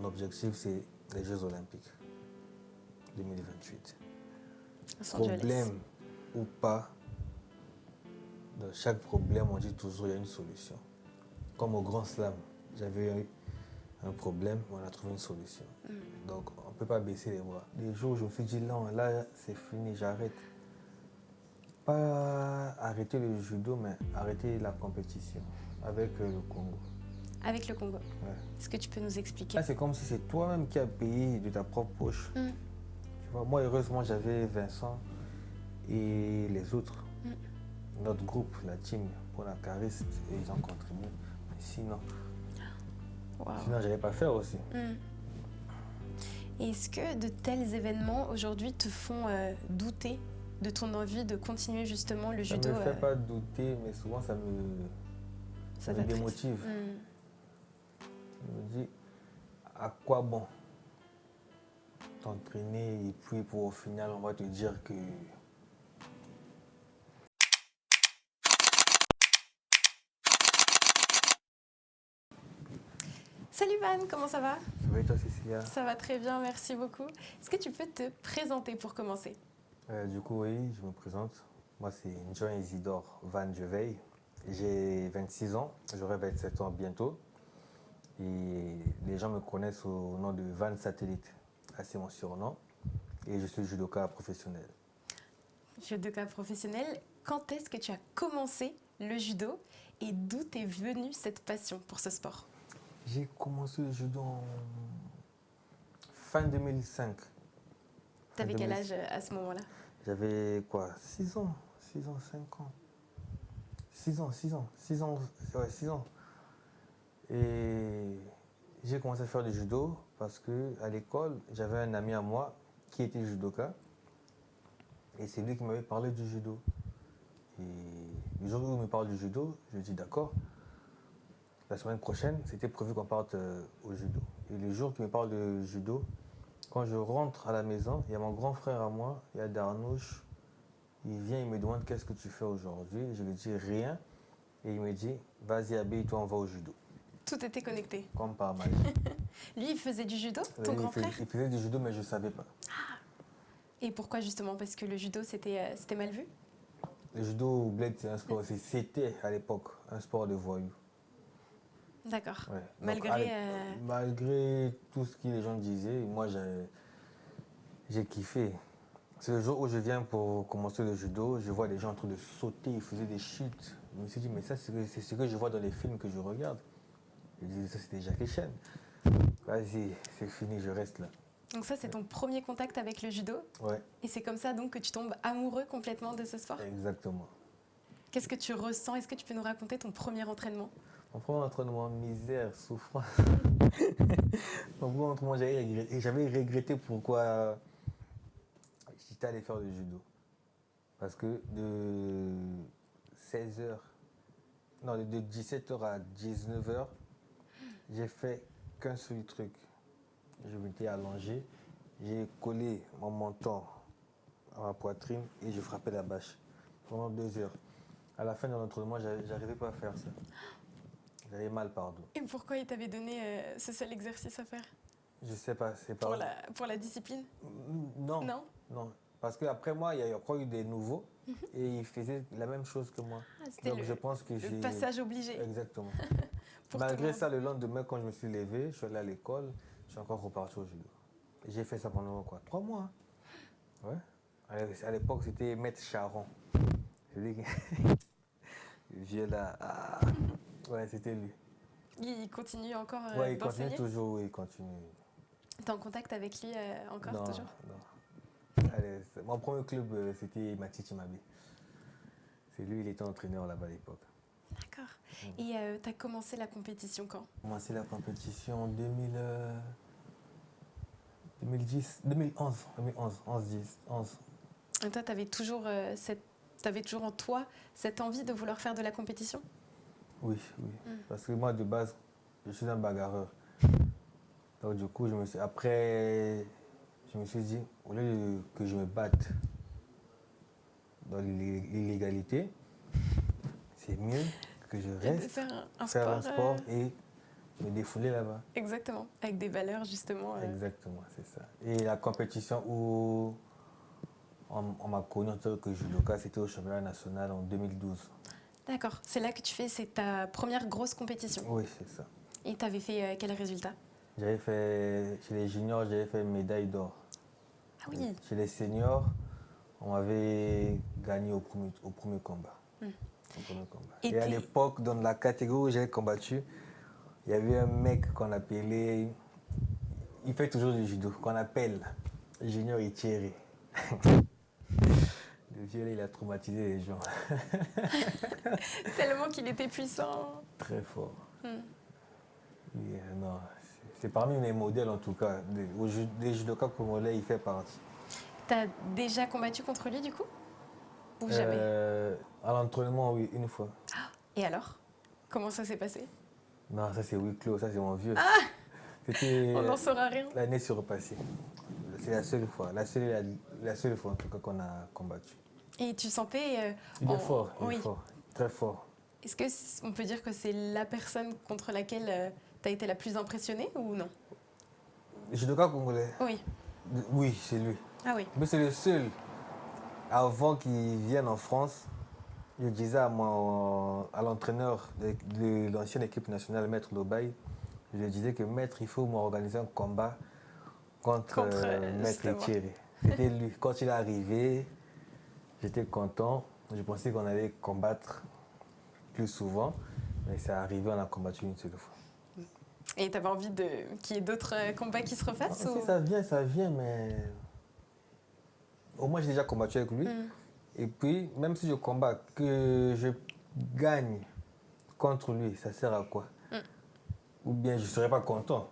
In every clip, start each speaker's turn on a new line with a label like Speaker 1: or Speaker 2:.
Speaker 1: objectif, c'est les Jeux Olympiques 2028.
Speaker 2: Los Angeles.
Speaker 1: Problème ou pas, dans chaque problème, on dit toujours qu'il y a une solution. Comme au Grand Slam, j'avais eu un problème, on a trouvé une solution. Donc, on ne peut pas baisser les bras. Les jours où je me suis dit, non, là, c'est fini, j'arrête. Pas arrêter le judo, mais arrêter la compétition avec le Congo.
Speaker 2: Avec le Congo.
Speaker 1: Ouais.
Speaker 2: Est-ce que tu peux nous expliquer?
Speaker 1: Là, c'est comme si c'est toi-même qui as payé de ta propre poche. Tu vois, moi, heureusement, j'avais Vincent et les autres. Notre groupe, la team, pour la cariste, ils ont contribué. Mais sinon, je n'allais pas faire aussi.
Speaker 2: Est-ce que de tels événements aujourd'hui te font douter de ton envie de continuer justement le judo?
Speaker 1: Ça ne me fait pas douter, mais souvent ça me démotive. Je me dis, à quoi bon t'entraîner et puis pour au final on va te dire que...
Speaker 2: Salut Van, comment ça va?
Speaker 1: Ça va et toi Cécilia?
Speaker 2: Ça va très bien, merci beaucoup. Est-ce que tu peux te présenter pour commencer?
Speaker 1: Du coup oui, je me présente. Moi c'est John Isidore Van Jeveil. J'ai 26 ans, j'aurai 27 ans bientôt. Et les gens me connaissent au nom de Van Satellite. C'est mon surnom. Et je suis judoka professionnel.
Speaker 2: Judoka professionnel, quand est-ce que tu as commencé le judo et d'où t'est venue cette passion pour ce sport?
Speaker 1: J'ai commencé le judo en fin 2005.
Speaker 2: T'avais quel âge à ce moment-là?
Speaker 1: J'avais quoi? 6 ans, 6 ans, 5 ans. 6 ans. Et j'ai commencé à faire du judo parce qu'à l'école, j'avais un ami à moi qui était judoka. Et c'est lui qui m'avait parlé du judo. Et le jour où il me parle du judo, je lui dis d'accord. La semaine prochaine, c'était prévu qu'on parte au judo. Et le jour qu'il me parle de judo, quand je rentre à la maison, il y a mon grand frère à moi, il y a Darnouche. Il vient, il me demande qu'est-ce que tu fais aujourd'hui. Je lui dis rien. Et il me dit, vas-y, habille-toi, on va au judo.
Speaker 2: Tout était connecté.
Speaker 1: Comme par magie.
Speaker 2: Lui, il faisait du judo, ton grand frère?
Speaker 1: Il faisait du judo, mais je ne savais pas.
Speaker 2: Et pourquoi justement? Parce que le judo, c'était mal vu?
Speaker 1: Le judo au bled, c'est un sport, c'était à l'époque un sport de voyous.
Speaker 2: D'accord.
Speaker 1: Ouais.
Speaker 2: Malgré
Speaker 1: tout ce que les gens disaient, moi j'ai kiffé. C'est le jour où je viens pour commencer le judo, je vois des gens en train de sauter, ils faisaient des chutes. Je me suis dit, mais ça c'est ce que je vois dans les films que je regarde. Je disais, ça c'était Jackie Chan. Vas-y, c'est fini, je reste là.
Speaker 2: Donc ça, c'est ton premier contact avec le judo?
Speaker 1: Ouais.
Speaker 2: Et c'est comme ça donc que tu tombes amoureux complètement de ce sport?
Speaker 1: Exactement.
Speaker 2: Qu'est-ce que tu ressens? Est-ce que tu peux nous raconter ton premier entraînement?
Speaker 1: Mon premier entraînement, misère, souffrance. Mon premier entraînement, j'avais regretté pourquoi j'étais allé faire du judo. Parce que de 16h, non, de 17h à 19h, j'ai fait qu'un seul truc. Je m'étais allongé, j'ai collé mon menton à ma poitrine et je frappais la bâche pendant 2 heures. À la fin de l'entraînement, j'arrivais pas à faire ça. J'avais mal partout.
Speaker 2: Et pourquoi il t'avait donné ce seul exercice à faire?
Speaker 1: Je sais pas, c'est pas...
Speaker 2: Pour la discipline?
Speaker 1: Non.
Speaker 2: Non.
Speaker 1: Non. Parce qu'après moi, il y a encore eu des nouveaux et ils faisaient la même chose que moi. Donc je pense que
Speaker 2: le passage obligé.
Speaker 1: Exactement. Malgré ça, le lendemain, quand je me suis levé, je suis allé à l'école, je suis encore reparti au judo. J'ai fait ça pendant quoi? 3 mois. Ouais. À l'époque, c'était Maître Charon. Le vieux là. Ah. Ouais, c'était lui.
Speaker 2: Il continue encore
Speaker 1: ouais, il
Speaker 2: d'enseigner?
Speaker 1: continue toujours, il continue.
Speaker 2: T'es en contact avec lui encore
Speaker 1: non,
Speaker 2: toujours?
Speaker 1: Non. Allez, mon premier club, c'était Mathieu Mabe. C'est lui, il était entraîneur là-bas à l'époque.
Speaker 2: D'accord. Et tu as commencé la compétition quand?
Speaker 1: J'ai commencé la compétition en 2011.
Speaker 2: Et toi, tu avais toujours, toujours en toi cette envie de vouloir faire de la compétition?
Speaker 1: Oui. Parce que moi, de base, je suis un bagarreur. Donc du coup, après, je me suis dit, au lieu que je me batte dans l'illégalité, c'est mieux que je reste
Speaker 2: faire un
Speaker 1: sport et me défouler là-bas.
Speaker 2: Exactement, avec des valeurs justement.
Speaker 1: Exactement, c'est ça. Et la compétition où on m'a connu en tant que judoka, c'était au championnat national en 2012.
Speaker 2: D'accord, c'est là que c'est ta première grosse compétition.
Speaker 1: Oui, c'est ça.
Speaker 2: Et tu avais fait quel résultat?
Speaker 1: J'avais fait, chez les juniors, j'avais fait médaille d'or.
Speaker 2: Ah oui.
Speaker 1: Chez les seniors, on avait gagné au premier combat. Au premier combat. Et à l'époque, dans la catégorie où j'ai combattu, il y avait un mec qu'on appelait, il fait toujours du judo, qu'on appelle Junior Itieri. Le vieux, il a traumatisé les gens.
Speaker 2: Tellement qu'il était puissant.
Speaker 1: Très fort. Non, c'est parmi mes modèles en tout cas. Des judokas congolais, il fait partie.
Speaker 2: T'as déjà combattu contre lui du coup? Ou jamais?
Speaker 1: À l'entraînement, oui, une fois.
Speaker 2: Et alors? Comment ça s'est passé?
Speaker 1: Non, ça c'est huis clos, ça c'est mon vieux.
Speaker 2: On n'en saura rien.
Speaker 1: L'année surpassée. C'est la seule fois, la seule fois en tout cas qu'on a combattu.
Speaker 2: Et tu sentais...
Speaker 1: Il est fort,
Speaker 2: oui.
Speaker 1: fort, très fort.
Speaker 2: Est-ce qu'on peut dire que c'est la personne contre laquelle tu as été la plus impressionnée ou non?
Speaker 1: Judoka congolais?
Speaker 2: Oui.
Speaker 1: Oui, c'est lui.
Speaker 2: Ah oui.
Speaker 1: Mais c'est le seul. Avant qu'il vienne en France, je disais à l'entraîneur de l'ancienne équipe nationale, Maître Lobaï, je lui disais que Maître, il faut m'organiser un combat contre Maître Etiéré. C'était lui. Quand il est arrivé, j'étais content. Je pensais qu'on allait combattre plus souvent, mais c'est arrivé, on a combattu une seule fois.
Speaker 2: Et tu avais envie qu'il y ait d'autres combats qui se refassent
Speaker 1: ou... Si ça vient, mais au moins j'ai déjà combattu avec lui. Et puis, même si je combats, que je gagne contre lui, ça sert à quoi? Ou bien je ne serais pas content.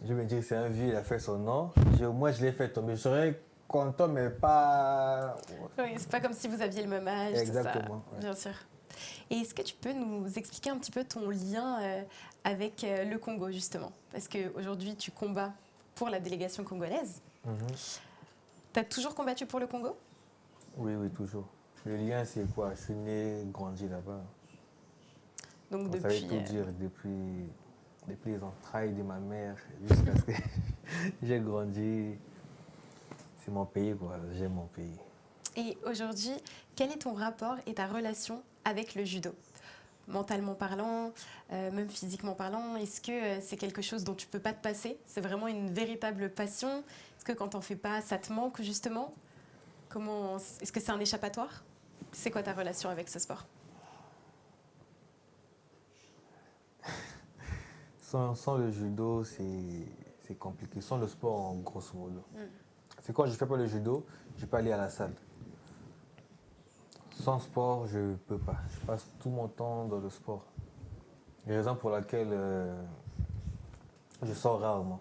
Speaker 1: Je vais me dire, c'est un vieux, il a fait son nom. Moi, je l'ai fait tomber. Je serais content, mais pas...
Speaker 2: Oui, c'est pas comme si vous aviez le même âge.
Speaker 1: Exactement.
Speaker 2: Ça, bien sûr. Et est-ce que tu peux nous expliquer un petit peu ton lien avec le Congo, justement? Parce qu'aujourd'hui, tu combats pour la délégation congolaise. Tu as toujours combattu pour le Congo?
Speaker 1: Oui, toujours. Le lien, c'est quoi? Je suis né, grandi là-bas.
Speaker 2: Donc
Speaker 1: ça veut tout dire, depuis les entrailles de ma mère jusqu'à ce que j'ai grandi. C'est mon pays, quoi. J'aime mon pays.
Speaker 2: Et aujourd'hui, quel est ton rapport et ta relation avec le judo? Mentalement parlant, même physiquement parlant, est-ce que c'est quelque chose dont tu ne peux pas te passer? C'est vraiment une véritable passion? Est-ce que quand tu n'en fais pas, ça te manque justement? Est-ce que c'est un échappatoire? C'est quoi ta relation avec ce sport?
Speaker 1: Sans le judo, c'est compliqué. Sans le sport, en grosso modo. C'est quand je ne fais pas le judo, je peux aller à la salle. Sans sport, je ne peux pas. Je passe tout mon temps dans le sport. La raison pour laquelle je sors rarement.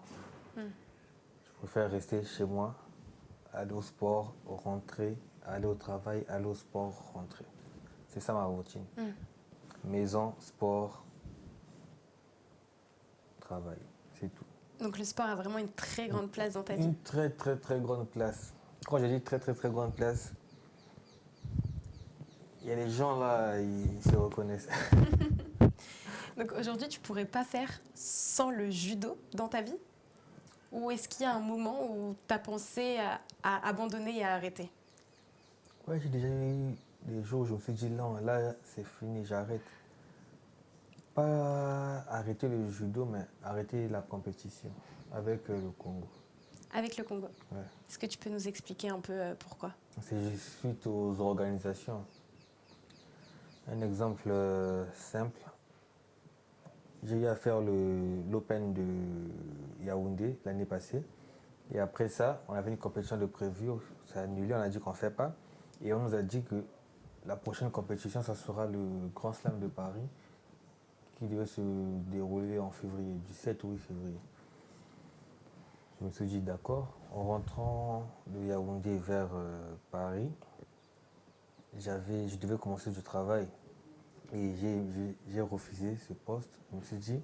Speaker 1: Je préfère rester chez moi, aller au sport, rentrer, aller au travail, aller au sport, rentrer. C'est ça ma routine. Maison, sport, travail, c'est tout.
Speaker 2: Donc le sport a vraiment une très grande place dans ta vie?
Speaker 1: Une très grande place. Quand je dis très grande place, il y a des gens là, ils se reconnaissent.
Speaker 2: Donc aujourd'hui, tu ne pourrais pas faire sans le judo dans ta vie? Ou est-ce qu'il y a un moment où tu as pensé à abandonner et à arrêter?
Speaker 1: Ouais, j'ai déjà eu des jours où je me suis dit non, là c'est fini, j'arrête. Pas arrêter le judo, mais arrêter la compétition avec le Congo.
Speaker 2: Avec le Congo?
Speaker 1: Ouais.
Speaker 2: Est-ce que tu peux nous expliquer un peu pourquoi?
Speaker 1: C'est suite aux organisations. Un exemple simple. J'ai eu à faire l'Open de Yaoundé l'année passée. Et après ça, on avait une compétition de prévue. Ça a annulé, on a dit qu'on ne fait pas. Et on nous a dit que la prochaine compétition, ça sera le Grand Slam de Paris, qui devait se dérouler en février, du 7 au 8 février. Je me suis dit d'accord. En rentrant de Yaoundé vers Paris, je devais commencer du travail. Et j'ai refusé ce poste. Je me suis dit,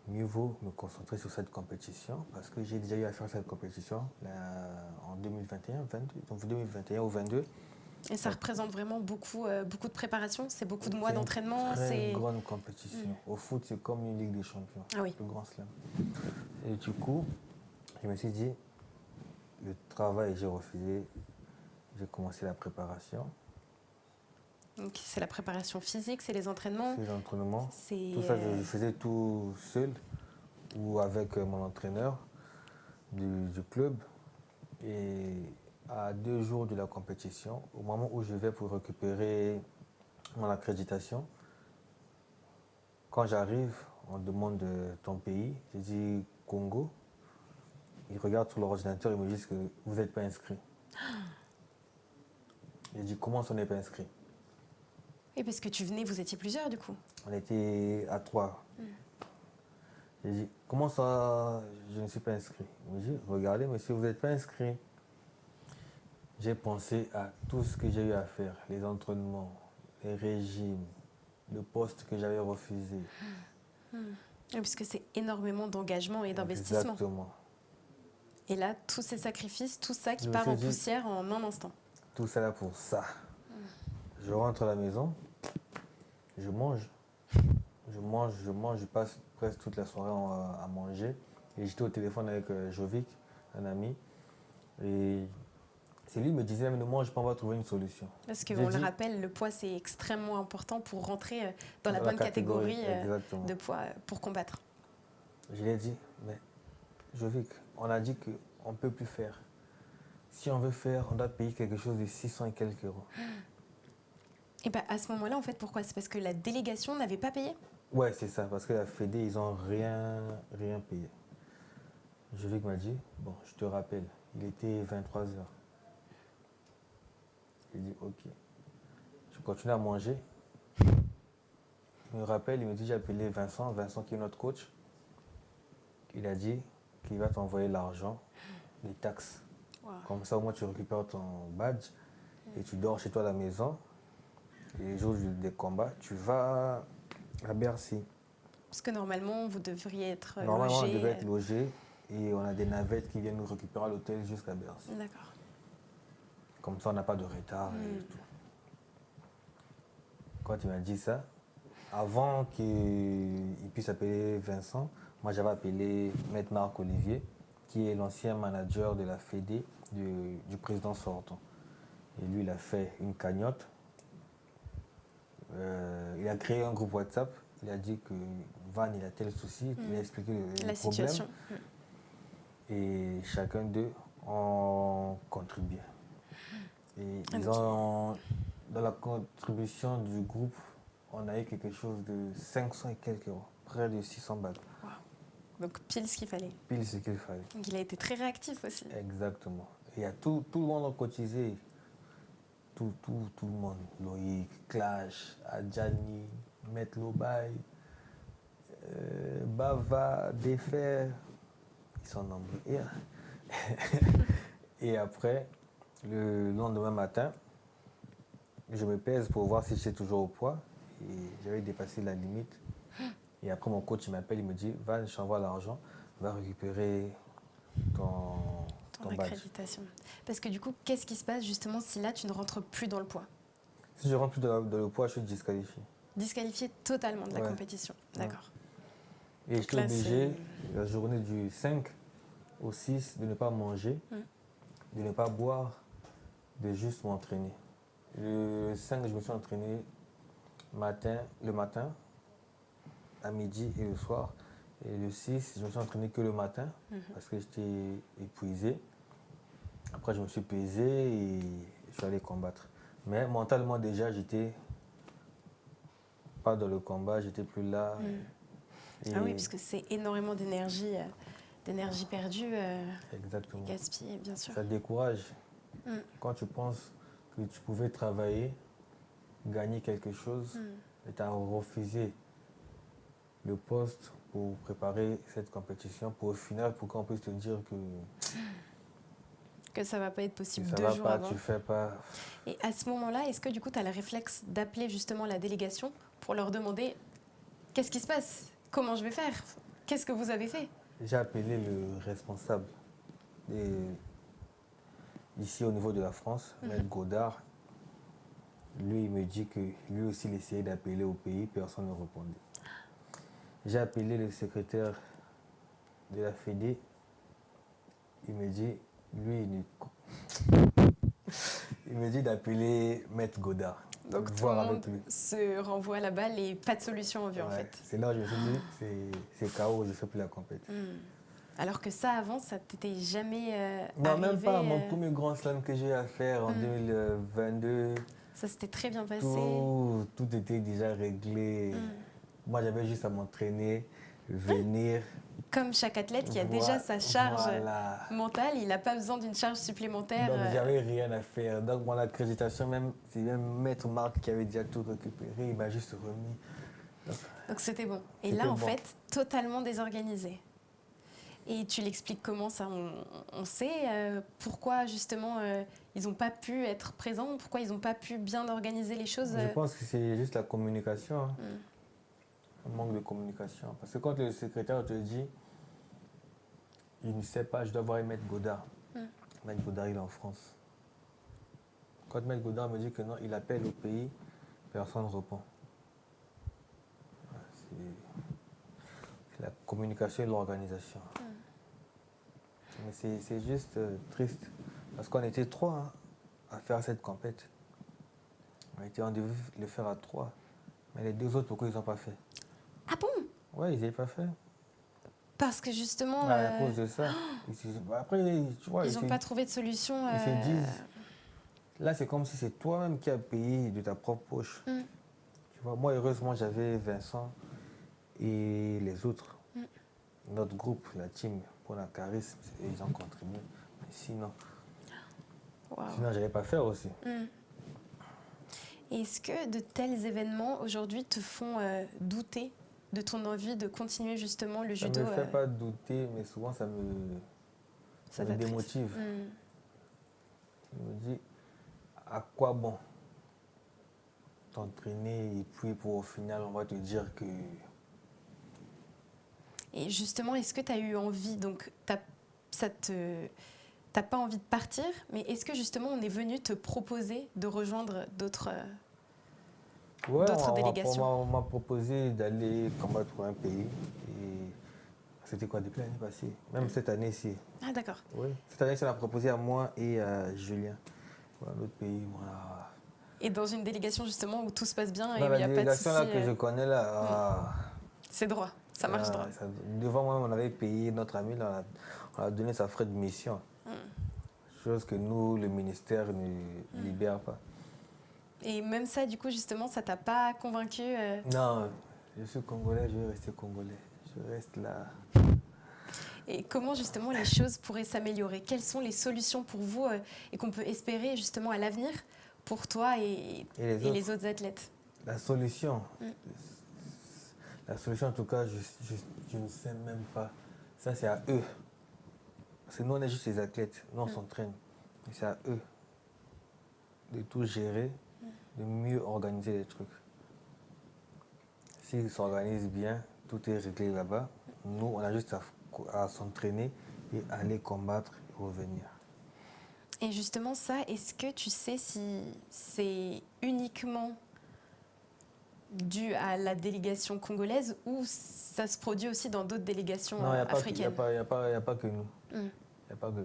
Speaker 1: mieux vaut me concentrer sur cette compétition parce que j'ai déjà eu à faire cette compétition en 2021, 22, donc 2021 ou 22.
Speaker 2: Et ça représente vraiment beaucoup de préparation. C'est beaucoup de mois
Speaker 1: C'est une
Speaker 2: d'entraînement.
Speaker 1: très grande compétition.
Speaker 2: Mm.
Speaker 1: Au foot, c'est comme une Ligue des Champions,
Speaker 2: Ah oui.
Speaker 1: le Grand Slam. Et du coup, je me suis dit, le travail, j'ai refusé. J'ai commencé la préparation.
Speaker 2: Donc, c'est la préparation physique, c'est les entraînements.
Speaker 1: C'est l'entraînement.
Speaker 2: C'est
Speaker 1: Tout ça, je faisais tout seul ou avec mon entraîneur du club. Et à 2 jours de la compétition, au moment où je vais pour récupérer mon accréditation, quand j'arrive, on demande ton pays. J'ai dit Congo. Ils regardent sur leur ordinateur et me disent que vous n'êtes pas inscrit. J'ai dit comment ça, on n'est pas inscrit?
Speaker 2: Et parce que tu venais, vous étiez plusieurs du coup.
Speaker 1: On était à 3. J'ai dit comment ça, je ne suis pas inscrit? Il me dit regardez monsieur, vous n'êtes pas inscrit. J'ai pensé à tout ce que j'ai eu à faire, les entraînements, les régimes, le poste que j'avais refusé.
Speaker 2: Puisque c'est énormément d'engagement et d'investissement.
Speaker 1: Exactement.
Speaker 2: Et là, tous ces sacrifices, tout ça qui
Speaker 1: Je me
Speaker 2: part
Speaker 1: suis
Speaker 2: en
Speaker 1: dit,
Speaker 2: poussière en un instant.
Speaker 1: Tout ça là pour ça. Je rentre à la maison, je mange, je passe presque toute la soirée à manger. Et j'étais au téléphone avec Jovic, un ami. Et c'est lui qui me disait, mais ne mange pas, on va trouver une solution.
Speaker 2: Parce qu'on le rappelle, le poids, c'est extrêmement important pour rentrer dans la bonne catégorie de poids pour combattre.
Speaker 1: Je lui ai dit, mais Jovic, on a dit qu'on ne peut plus faire. Si on veut faire, on doit payer quelque chose de 600 et quelques euros.
Speaker 2: Et bien à ce moment-là, en fait, pourquoi? C'est parce que la délégation n'avait pas payé?
Speaker 1: Ouais, c'est ça, parce que la Fédé, ils n'ont rien payé. Jovic m'a dit, bon, je te rappelle, il était 23 h. J'ai dit, ok. Je continue à manger. Il me rappelle, il me dit, j'ai appelé Vincent qui est notre coach. Il a dit qu'il va t'envoyer l'argent, les taxes.
Speaker 2: Wow.
Speaker 1: Comme ça, au moins, tu récupères ton badge et tu dors chez toi à la maison. Et les jours des combats, tu vas à Bercy.
Speaker 2: Parce que normalement, vous devriez être
Speaker 1: Normalement,
Speaker 2: logé.
Speaker 1: on devait être logé et on a des navettes qui viennent nous récupérer à l'hôtel jusqu'à Bercy.
Speaker 2: D'accord.
Speaker 1: Comme ça, on n'a pas de retard et tout. Quand il m'a dit ça, avant qu'il puisse appeler Vincent, moi j'avais appelé Maître Marc Olivier, qui est l'ancien manager de la Fédé du président sortant. Et lui, il a fait une cagnotte. Il a créé un groupe WhatsApp. Il a dit que Van, il a tel souci. Il a expliqué le problème.
Speaker 2: Situation.
Speaker 1: Et chacun d'eux ont contribué. Et ils ont, dans la contribution du groupe, on a eu quelque chose de 500 et quelques euros, près de 600 balles.
Speaker 2: Wow. Donc pile ce qu'il fallait.
Speaker 1: Pile ce qu'il fallait.
Speaker 2: Donc il a été très réactif aussi.
Speaker 1: Exactement. Et tout le monde a cotisé. Tout le monde. Loïc, Clash, Adjani, Maître Lobaï, Bava, Défer. Ils sont nombreux. Et après, le lendemain matin, je me pèse pour voir si j'étais toujours au poids. Et j'avais dépassé la limite. Et après, mon coach m'appelle, il me dit, Van, je t'envoie l'argent, va récupérer ton
Speaker 2: accréditation. Parce que du coup, qu'est-ce qui se passe justement si là, tu ne rentres plus dans le poids?
Speaker 1: Si je rentre plus dans le poids, je suis disqualifié.
Speaker 2: Disqualifié totalement de la compétition, d'accord.
Speaker 1: Et j'étais obligé, la journée du 5 au 6, de ne pas manger, de ne pas boire, de juste m'entraîner. Le 5, je me suis entraîné le matin, à midi et le soir. Et le 6, je me suis entraîné que le matin parce que j'étais épuisé. Après, je me suis pesé et je suis allé combattre. Mais mentalement, déjà, j'étais pas dans le combat, j'étais plus là.
Speaker 2: Ah oui, parce que c'est énormément d'énergie perdue,
Speaker 1: exactement.
Speaker 2: gaspillée, bien sûr.
Speaker 1: Ça décourage. Quand tu penses que tu pouvais travailler, gagner quelque chose, et tu as refusé le poste pour préparer cette compétition, pour au final, pour qu'on puisse te dire
Speaker 2: que ça ne va pas être possible
Speaker 1: ça
Speaker 2: 2
Speaker 1: va
Speaker 2: jours
Speaker 1: pas,
Speaker 2: avant.
Speaker 1: tu fais pas.
Speaker 2: Et à ce moment-là, est-ce que du coup, tu as le réflexe d'appeler justement la délégation pour leur demander qu'est-ce qui se passe? Comment je vais faire? Qu'est-ce que vous avez fait?
Speaker 1: J'ai appelé le responsable ici au niveau de la France, Maître Godard. Lui, il me dit que lui aussi, il essayait d'appeler au pays, personne ne répondait. J'ai appelé le secrétaire de la Fédé. Il me dit, lui, il me dit d'appeler Maître Godard.
Speaker 2: Donc tout le
Speaker 1: Voir avec
Speaker 2: monde
Speaker 1: lui.
Speaker 2: se renvoie la balle et pas de solution en vue en
Speaker 1: Ouais,
Speaker 2: fait.
Speaker 1: c'est là où je me suis dit, c'est KO, je ne fais plus la compète.
Speaker 2: Alors que ça, avant, ça t'était jamais
Speaker 1: Non,
Speaker 2: arrivé.
Speaker 1: même pas. Mon premier grand slam que j'ai eu à faire en 2022,
Speaker 2: Ça s'était très bien passé.
Speaker 1: tout était déjà réglé. Moi, j'avais juste à m'entraîner, venir.
Speaker 2: Comme chaque athlète qui a déjà sa charge
Speaker 1: Voilà.
Speaker 2: mentale, il n'a pas besoin d'une charge supplémentaire.
Speaker 1: Donc, j'avais rien à faire. Donc, mon accréditation, même, c'est même Maître Marc qui avait déjà tout récupéré. Il m'a juste remis.
Speaker 2: Donc, c'était bon. Et
Speaker 1: C'était
Speaker 2: là, en
Speaker 1: bon.
Speaker 2: fait, totalement désorganisé. Et tu l'expliques comment ça on sait pourquoi, justement, ils n'ont pas pu être présents, pourquoi ils n'ont pas pu bien organiser les choses.
Speaker 1: Je pense que c'est juste la communication. Hein. Un manque de communication. Parce que quand le secrétaire te dit, il ne sait pas, je dois voir Maître Godard. Maître Godard, il est en France. Quand Maître Godard me dit que non, il appelle au pays, personne ne répond. C'est la communication et l'organisation. Mais c'est juste triste. Parce qu'on était trois hein, à faire cette compète. On devait le faire à trois. Mais les deux autres, pourquoi ils n'ont pas fait?
Speaker 2: Ah bon?
Speaker 1: Ouais, ils n'avaient pas fait.
Speaker 2: Parce que justement,
Speaker 1: À cause de ça. Après, tu vois,
Speaker 2: ils n'ont pas trouvé de solution.
Speaker 1: Ils se disent, là, c'est comme si c'est toi-même qui as payé de ta propre poche. Tu vois, moi, heureusement, j'avais Vincent et les autres. Notre groupe, la team, pour la charisme, ils ont contribué. Mais sinon, je n'allais pas faire aussi.
Speaker 2: Est-ce que de tels événements, aujourd'hui, te font douter de ton envie de continuer justement le judo?
Speaker 1: Ça ne me fait pas douter, mais souvent, ça me démotive. Je me dis, à quoi bon t'entraîner et puis pour au final, on va te dire que...
Speaker 2: Et justement, est-ce que tu as eu envie, donc t'as pas envie de partir, mais est-ce que justement on est venu te proposer de rejoindre d'autres délégations?
Speaker 1: On m'a proposé d'aller combattre pour un pays. Et c'était quoi, depuis l'année passée? Même cette année-ci.
Speaker 2: Ah d'accord.
Speaker 1: Oui, cette année, ça l'a proposé à moi et à Julien. Voilà, l'autre pays, voilà.
Speaker 2: Et dans une délégation justement où tout se passe bien et
Speaker 1: Dans
Speaker 2: où il
Speaker 1: la
Speaker 2: n'y a pas de soucis.
Speaker 1: délégation là que je connais là,
Speaker 2: c'est droit, ça marche droit.
Speaker 1: Devant moi, on avait payé notre ami, là, on a donné sa frais de mission. Chose que nous, le ministère, ne libère pas.
Speaker 2: Et même ça, du coup, justement, ça t'a pas convaincu?
Speaker 1: Non, je suis congolais, je vais rester congolais. Je reste là.
Speaker 2: Et comment justement les choses pourraient s'améliorer? Quelles sont les solutions pour vous et qu'on peut espérer justement à l'avenir pour toi et les autres athlètes?
Speaker 1: La solution, en tout cas, je ne sais même pas. Ça, c'est à eux. Parce que nous, on est juste les athlètes. Nous, on s'entraîne. Mais c'est à eux de tout gérer, de mieux organiser les trucs. S'ils s'organisent bien, tout est réglé là-bas. Nous, on a juste à s'entraîner et aller combattre et revenir.
Speaker 2: Et justement, ça, est-ce que tu sais si c'est uniquement dû à la délégation congolaise ou ça se produit aussi dans d'autres délégations africaines?
Speaker 1: Non, il n'y a pas que nous. Il n'y a pas que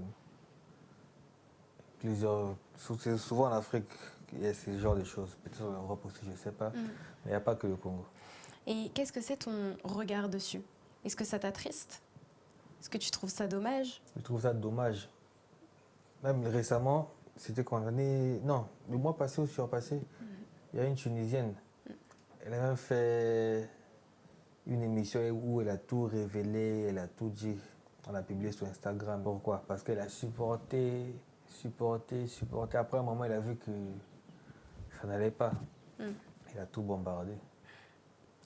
Speaker 1: nous. Souvent en Afrique, il y a ce genre de choses. Peut-être en Europe aussi, je ne sais pas. Mais il n'y a pas que le Congo.
Speaker 2: Et qu'est-ce que c'est ton regard dessus? Est-ce que ça t'attriste? Est-ce que tu trouves ça dommage?
Speaker 1: Je trouve ça dommage. Même récemment, c'était condamné. Non, le mois passé ou surpassé, il y a une Tunisienne. Elle a même fait une émission où elle a tout révélé, elle a tout dit. On a publié sur Instagram. Pourquoi? Parce qu'elle a supporté. Après un moment, elle a vu que ça n'allait pas. Elle a tout bombardé.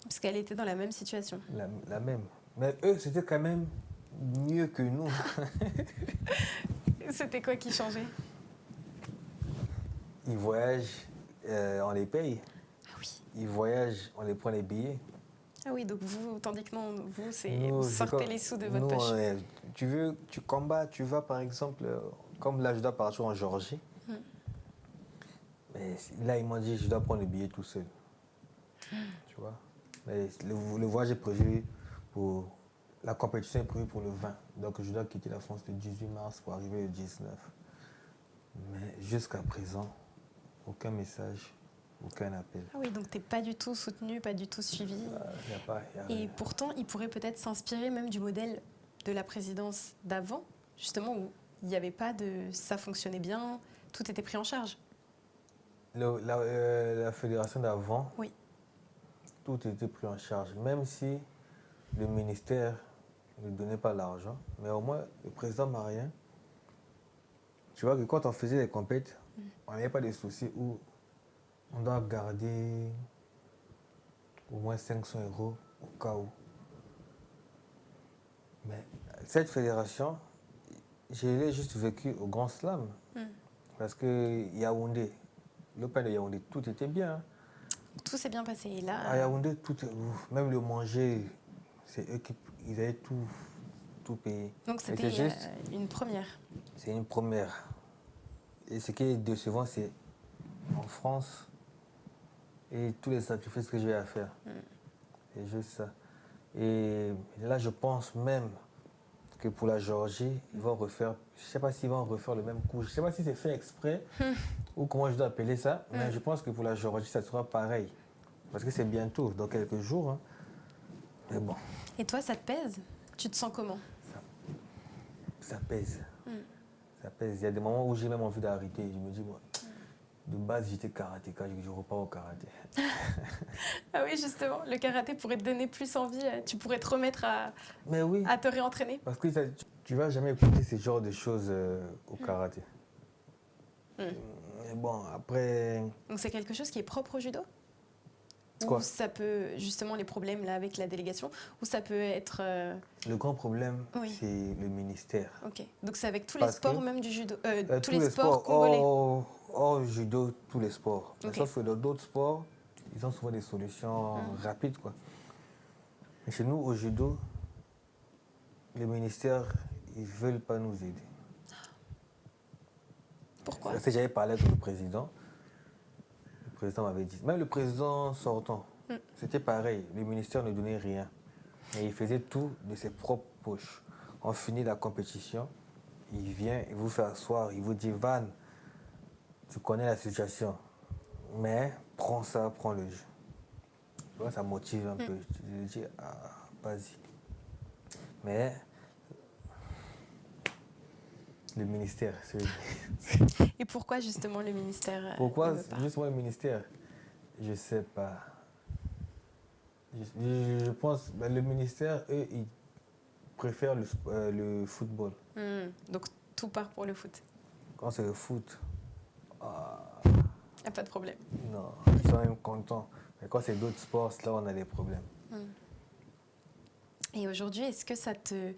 Speaker 2: Parce qu'elle était dans la même situation.
Speaker 1: La même. Mais eux, c'était quand même mieux que nous.
Speaker 2: C'était quoi qui changeait?
Speaker 1: Ils voyagent, on les paye.
Speaker 2: Ah oui.
Speaker 1: Ils voyagent, on les prend les billets.
Speaker 2: Ah oui, donc vous, tandis que non, vous sortez les sous de votre poche.
Speaker 1: Tu combats, tu vas par exemple, comme là je dois partir en Géorgie. Mais là, ils m'ont dit, je dois prendre le billet tout seul. Tu vois. Mais le voyage est prévu pour... La compétition est prévue pour le 20. Donc, je dois quitter la France le 18 mars pour arriver le 19. Mais jusqu'à présent, aucun message, aucun appel.
Speaker 2: Ah oui, donc tu n'es pas du tout soutenu, pas du tout suivi.
Speaker 1: Il n'y a pas... y a
Speaker 2: Et
Speaker 1: rien.
Speaker 2: pourtant, il pourrait peut-être s'inspirer même du modèle de la présidence d'avant, justement, où il n'y avait pas de... Ça fonctionnait bien, tout était pris en charge.
Speaker 1: La fédération d'avant,
Speaker 2: Oui.
Speaker 1: tout était pris en charge. Même si le ministère ne donnait pas l'argent, mais au moins, le président m'a rien. Tu vois que quand on faisait les compètes, on n'avait pas de soucis où on doit garder au moins 500 € au cas où. Mais cette fédération, je l'ai juste vécue au Grand Slam. Parce que Yaoundé, l'Open de Yaoundé, tout était bien. Hein.
Speaker 2: Tout s'est bien passé. Et là,
Speaker 1: À Yaoundé, même le manger, c'est eux qui ils avaient tout payé.
Speaker 2: donc
Speaker 1: Mais
Speaker 2: c'était
Speaker 1: c'est juste,
Speaker 2: une première.
Speaker 1: c'est une première. Et ce qui est décevant, c'est en France et tous les sacrifices que j'ai à faire. C'est juste ça. Et là, je pense même que pour la Géorgie, ils vont refaire, je ne sais pas s'ils vont refaire le même coup, je ne sais pas si c'est fait exprès ou comment je dois appeler ça, mais je pense que pour la Géorgie, ça sera pareil. Parce que c'est bientôt, dans quelques jours. Hein. Mais bon,
Speaker 2: Et toi, ça te pèse? Tu te sens comment?
Speaker 1: ça pèse. Ça pèse. Il y a des moments où j'ai même envie d'arrêter. Je me dis, moi, de base, j'étais karatéka, je repars au karaté.
Speaker 2: Ah oui, justement, le karaté pourrait te donner plus envie. Tu pourrais te remettre
Speaker 1: Mais oui,
Speaker 2: à te réentraîner.
Speaker 1: parce que tu vas jamais écouter ce genre de choses au karaté. Mais bon, après...
Speaker 2: Donc c'est quelque chose qui est propre au judo?
Speaker 1: Quoi?
Speaker 2: Ou ça peut, justement, les problèmes là avec la délégation, ou ça peut être...
Speaker 1: Le grand problème,
Speaker 2: Oui.
Speaker 1: c'est le ministère.
Speaker 2: Ok, donc c'est avec tous les
Speaker 1: Parce
Speaker 2: sports
Speaker 1: que,
Speaker 2: même du judo, tous
Speaker 1: tous
Speaker 2: les sports
Speaker 1: sports,
Speaker 2: congolais.
Speaker 1: hors judo, tous les sports. Mais
Speaker 2: Ok.
Speaker 1: sauf que dans d'autres sports, ils ont souvent des solutions rapides, quoi. Mais chez nous, au judo, les ministères, ils ne veulent pas nous aider.
Speaker 2: Pourquoi?
Speaker 1: Parce que j'avais parlé avec le président. Le président m'avait dit, même le président sortant, c'était pareil. Le ministère ne donnait rien. Et il faisait tout de ses propres poches. On finit la compétition, il vient, il vous fait asseoir, il vous dit, Van, tu connais la situation, mais prends ça, prends le jeu. Tu vois, ça motive un peu. Tu dis, ah, vas-y. Mais le ministère, c'est...
Speaker 2: Et pourquoi justement le ministère
Speaker 1: Pourquoi
Speaker 2: ne veut pas?
Speaker 1: justement le ministère? Je sais pas. Je pense que le ministère, eux, ils préfèrent le football.
Speaker 2: Donc tout part pour le foot.
Speaker 1: Quand c'est le foot, ah,
Speaker 2: Y a pas de problème.
Speaker 1: non, ils sont même contents. Mais quand c'est d'autres sports, là, on a des problèmes.
Speaker 2: Et aujourd'hui, est-ce que ça te...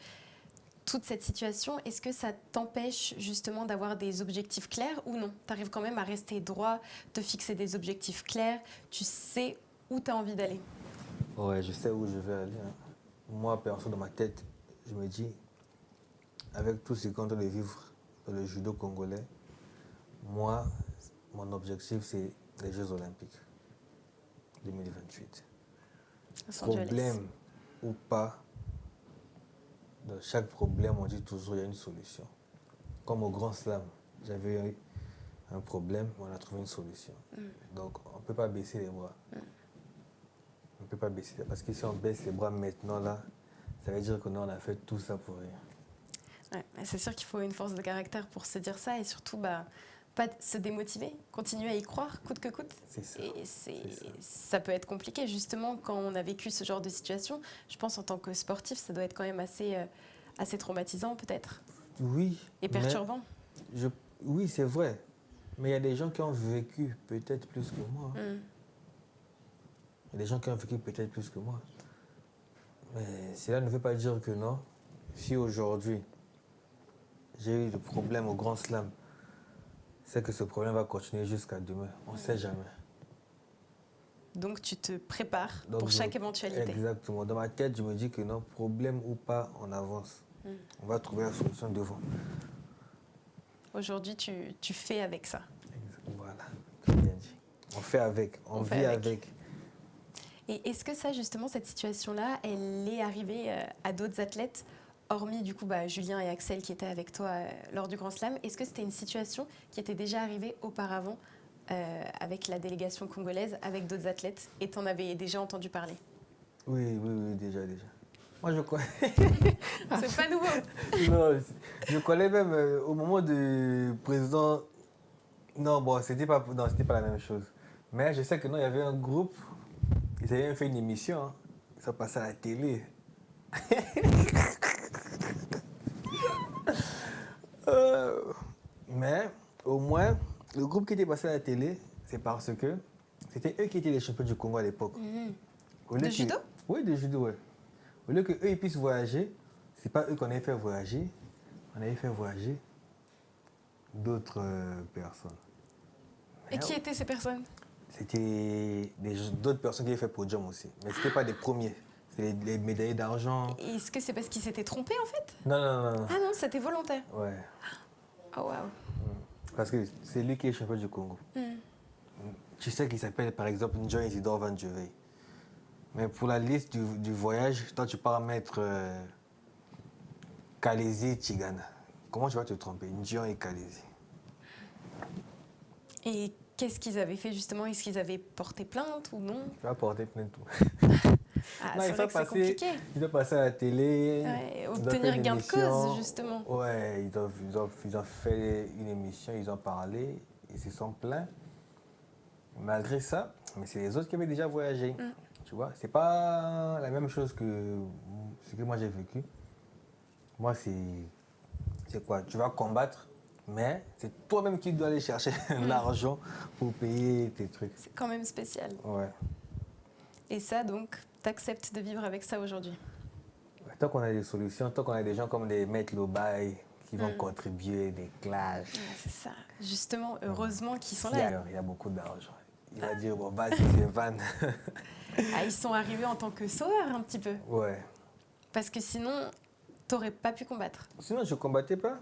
Speaker 2: Toute cette situation, est-ce que ça t'empêche justement d'avoir des objectifs clairs ou non? Tu arrives quand même à rester droit, te fixer des objectifs clairs, tu sais où tu as envie d'aller?
Speaker 1: Ouais, je sais où je vais aller. Hein. Moi, perso, dans ma tête, je me dis, avec tout ce qu'on est en train de vivre dans le judo congolais, moi, mon objectif, c'est les Jeux Olympiques 2028.
Speaker 2: Los Angeles.
Speaker 1: Problème ou pas, dans chaque problème, on dit toujours qu'il y a une solution. Comme au Grand Slam, j'avais eu un problème, on a trouvé une solution. Donc, on ne peut pas baisser les bras. On ne peut pas baisser, parce que si on baisse les bras maintenant, là, ça veut dire que nous, on a fait tout ça pour rien.
Speaker 2: Ouais, c'est sûr qu'il faut une force de caractère pour se dire ça et surtout pas se démotiver, continuer à y croire coûte que coûte.
Speaker 1: C'est ça.
Speaker 2: Et
Speaker 1: ça.
Speaker 2: ça peut être compliqué justement quand on a vécu ce genre de situation. Je pense en tant que sportif, ça doit être quand même assez traumatisant peut-être
Speaker 1: Oui.
Speaker 2: et perturbant.
Speaker 1: Oui, c'est vrai. Mais il y a des gens qui ont vécu peut-être plus que moi. Il y a des gens qui ont vécu peut-être plus que moi. Mais cela ne veut pas dire que non. Si aujourd'hui, j'ai eu des problèmes au Grand Slam, c'est que ce problème va continuer jusqu'à demain. On ne sait jamais.
Speaker 2: Donc tu te prépares
Speaker 1: Donc,
Speaker 2: pour chaque éventualité.
Speaker 1: Exactement. Dans ma tête, je me dis que non, problème ou pas, on avance. On va trouver la solution devant.
Speaker 2: Aujourd'hui, tu fais avec ça.
Speaker 1: Voilà. Très bien On fait avec, on vit avec.
Speaker 2: Et est-ce que ça, justement, cette situation-là, elle est arrivée à d'autres athlètes, hormis du coup Julien et Axel qui étaient avec toi lors du Grand Slam? Est-ce que c'était une situation qui était déjà arrivée auparavant avec la délégation congolaise, avec d'autres athlètes, et tu en avais déjà entendu parler?
Speaker 1: Oui, déjà. Moi, je connais.
Speaker 2: C'est pas nouveau.
Speaker 1: Non, je connais même au moment du président. Non, bon, c'était pas la même chose. Mais je sais que non, il y avait un groupe. Ils avaient même fait une émission. Hein. Ça passait à la télé. Euh, mais au moins, le groupe qui était passé à la télé, c'est parce que c'était eux qui étaient les champions du Congo à l'époque. Au lieu
Speaker 2: De
Speaker 1: que-
Speaker 2: judo?
Speaker 1: Oui, de judo, ouais. Au lieu qu'eux ils puissent voyager, c'est pas eux qu'on avait fait voyager, on avait fait voyager d'autres personnes.
Speaker 2: Et qui étaient ces personnes?
Speaker 1: C'était d'autres personnes qui avaient fait podium aussi. Mais c'était pas des premiers. C'était les médaillés d'argent.
Speaker 2: Et est-ce que c'est parce qu'ils s'étaient trompés en fait?
Speaker 1: Non.
Speaker 2: Ah non, c'était volontaire.
Speaker 1: Ouais.
Speaker 2: Oh waouh.
Speaker 1: Parce que c'est lui qui est champion du Congo. Tu sais qu'il s'appelle par exemple John Isidore Van Juvey. Mais pour la liste du voyage, toi tu pars mettre Kalezi Tigana. Comment tu vas te tromper? Ndion et Kalezi.
Speaker 2: Et qu'est-ce qu'ils avaient fait justement? Est-ce qu'ils avaient porté plainte ou non?
Speaker 1: Tu vas porter plein de tout.
Speaker 2: Ah,
Speaker 1: Non,
Speaker 2: c'est vrai que c'est compliqué.
Speaker 1: ils doivent passer à la télé.
Speaker 2: Ouais,
Speaker 1: ils doivent
Speaker 2: obtenir
Speaker 1: faire une
Speaker 2: gain de
Speaker 1: émission.
Speaker 2: cause, justement.
Speaker 1: Ouais, ils ont fait une émission, ils ont parlé, ils se sont plaints. Malgré ça, mais c'est les autres qui avaient déjà voyagé. Tu vois, c'est pas la même chose que ce que moi j'ai vécu. Moi, c'est quoi? Tu vas combattre, mais c'est toi-même qui dois aller chercher l'argent pour payer tes trucs.
Speaker 2: C'est quand même spécial.
Speaker 1: Ouais.
Speaker 2: Et ça, donc, t'acceptes de vivre avec ça aujourd'hui?
Speaker 1: Tant qu'on a des solutions, tant qu'on a des gens comme des maîtres Lobaï qui vont contribuer, des clashs.
Speaker 2: Ah, c'est ça. Justement, heureusement qu'ils sont là.
Speaker 1: Il y a beaucoup d'argent. Il va dire, bon, vas-y, c'est van.
Speaker 2: Ah, ils sont arrivés en tant que sauveurs un petit peu.
Speaker 1: Ouais.
Speaker 2: Parce que sinon, t'aurais pas pu combattre.
Speaker 1: Sinon, je combattais pas.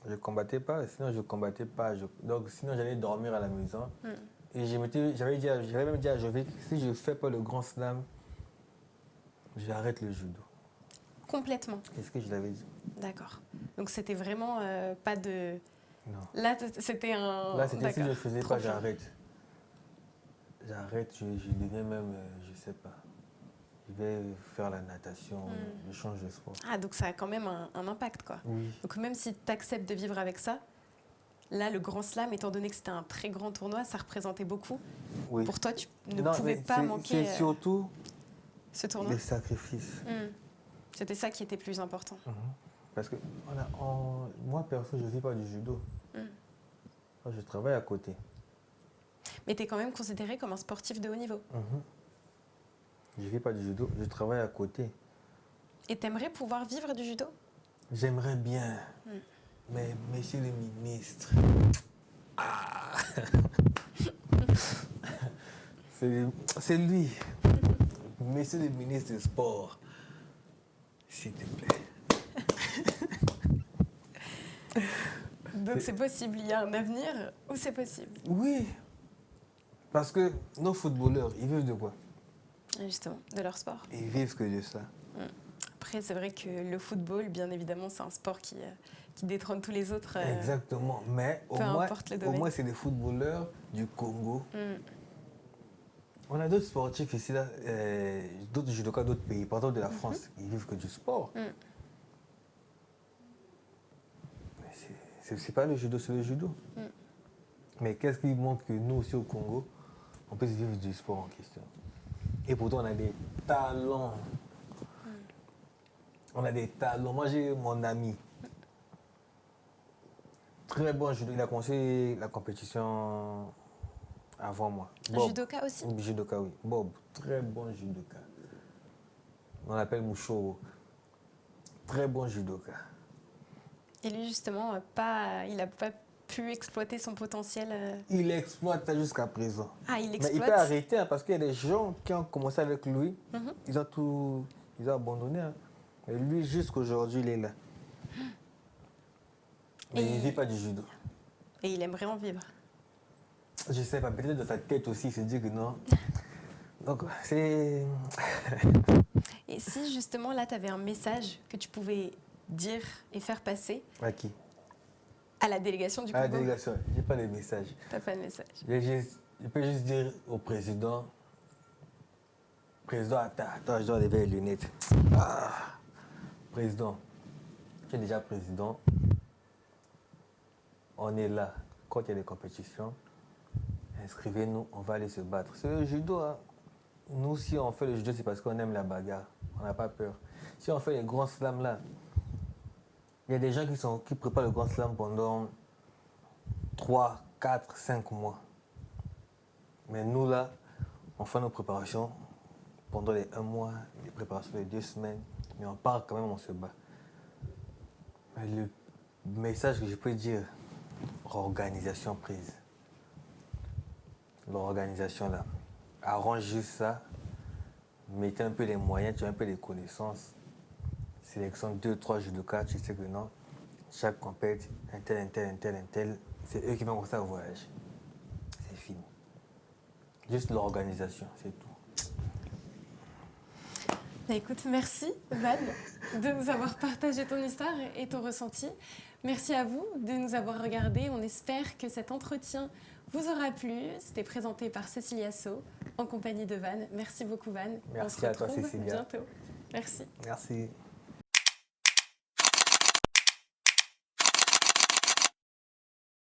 Speaker 1: Je combattais pas. Sinon, je combattais pas. Donc, sinon, j'allais dormir à la maison. Et j'avais même dit à Jovic, si je ne fais pas le grand slam, j'arrête le judo.
Speaker 2: Complètement.
Speaker 1: Qu'est-ce que je l'avais dit?
Speaker 2: D'accord. Donc, c'était vraiment pas de...
Speaker 1: Non.
Speaker 2: Là, c'était un...
Speaker 1: Là, c'était si je ne
Speaker 2: D'accord.
Speaker 1: faisais
Speaker 2: Trop
Speaker 1: pas,
Speaker 2: bien.
Speaker 1: j'arrête. J'arrête, je deviens même, je sais pas. Je vais faire la natation, je change de sport.
Speaker 2: Ah, donc ça a quand même un impact, quoi.
Speaker 1: Oui.
Speaker 2: Donc, même si tu acceptes de vivre avec ça, là, le Grand Slam, étant donné que c'était un très grand tournoi, ça représentait beaucoup.
Speaker 1: Oui.
Speaker 2: Pour toi, tu ne
Speaker 1: Non,
Speaker 2: pouvais
Speaker 1: mais
Speaker 2: pas manquer
Speaker 1: c'est surtout
Speaker 2: ce tournoi.
Speaker 1: les sacrifices.
Speaker 2: C'était ça qui était plus important.
Speaker 1: Parce que moi, perso, je ne vis pas du judo. Moi, je travaille à côté.
Speaker 2: Mais tu es quand même considéré comme un sportif de haut niveau.
Speaker 1: Je ne vis pas du judo, je travaille à côté.
Speaker 2: Et tu aimerais pouvoir vivre du judo?
Speaker 1: J'aimerais bien, mais monsieur le ministre, c'est lui, monsieur le ministre du sport, s'il te plaît.
Speaker 2: Donc c'est possible, il y a un avenir où c'est possible.
Speaker 1: Oui, parce que nos footballeurs, ils vivent de quoi?
Speaker 2: Justement, de leur sport.
Speaker 1: Ils vivent que de ça.
Speaker 2: Après, c'est vrai que le football, bien évidemment, c'est un sport qui détrône tous les autres.
Speaker 1: Exactement, mais
Speaker 2: peu importe le
Speaker 1: au
Speaker 2: domaine.
Speaker 1: moins c'est des footballeurs du Congo. On a d'autres sportifs ici, là, d'autres judokas d'autres pays, par exemple de la France, ils vivent que du sport. C'est pas le judo, c'est le judo. Mais qu'est-ce qui montre que nous aussi au Congo, on peut vivre du sport en question? Et pourtant, on a des talents. On a des talents. Moi, j'ai mon ami. Très bon judo. Il a commencé la compétition avant moi.
Speaker 2: Un
Speaker 1: Bob.
Speaker 2: judoka aussi?
Speaker 1: Judoka, oui. Bob, très bon judoka. On l'appelle Moucho. Très bon judoka.
Speaker 2: Et lui, justement, il n'a pas pu exploiter son potentiel.
Speaker 1: Il exploite ça jusqu'à présent.
Speaker 2: Ah, il
Speaker 1: Mais
Speaker 2: exploite.
Speaker 1: il peut arrêter hein, parce qu'il y a des gens qui ont commencé avec lui. Ils ont abandonné. Hein. Et lui, jusqu'aujourd'hui, il est là. Mais il ne vit pas du judo.
Speaker 2: Et il aimerait en vivre.
Speaker 1: Je sais pas, peut-être dans sa tête aussi, il se dit que non. Donc, c'est...
Speaker 2: Et si justement là, tu avais un message que tu pouvais dire et faire passer
Speaker 1: À qui?
Speaker 2: à la délégation du
Speaker 1: À la
Speaker 2: Congo?
Speaker 1: délégation, j'ai pas de message.
Speaker 2: T'as pas de message.
Speaker 1: Je peux juste dire au président, président, attends, je dois lever les lunettes. Ah, président, tu es déjà président. On est là. Quand il y a des compétitions, inscrivez-nous, on va aller se battre. C'est le judo. Hein. Nous, si on fait le judo, c'est parce qu'on aime la bagarre. On n'a pas peur. Si on fait les grands slams là, il y a des gens qui préparent le grand slam pendant 3, 4, 5 mois. Mais nous là, on fait nos préparations pendant les 1 mois, les préparations les 2 semaines. Mais on part quand même, on se bat. Mais le message que je peux dire, organisation prise. L'organisation là. Arrange juste ça. Mettez un peu les moyens, tu as un peu les connaissances. Sélection 2, 3 judokas, tu sais que non. Chaque compète, un tel. C'est eux qui vont commencer à voyager. C'est fini. Juste l'organisation, c'est tout.
Speaker 2: Bah, écoute, merci Van de nous avoir partagé ton histoire et ton ressenti. Merci à vous de nous avoir regardés. On espère que cet entretien vous aura plu. C'était présenté par Cécilia So en compagnie de Van. Merci beaucoup Van.
Speaker 1: Merci
Speaker 2: On se
Speaker 1: à toi,
Speaker 2: retrouve
Speaker 1: Cécilia.
Speaker 2: bientôt. Merci.
Speaker 1: Merci.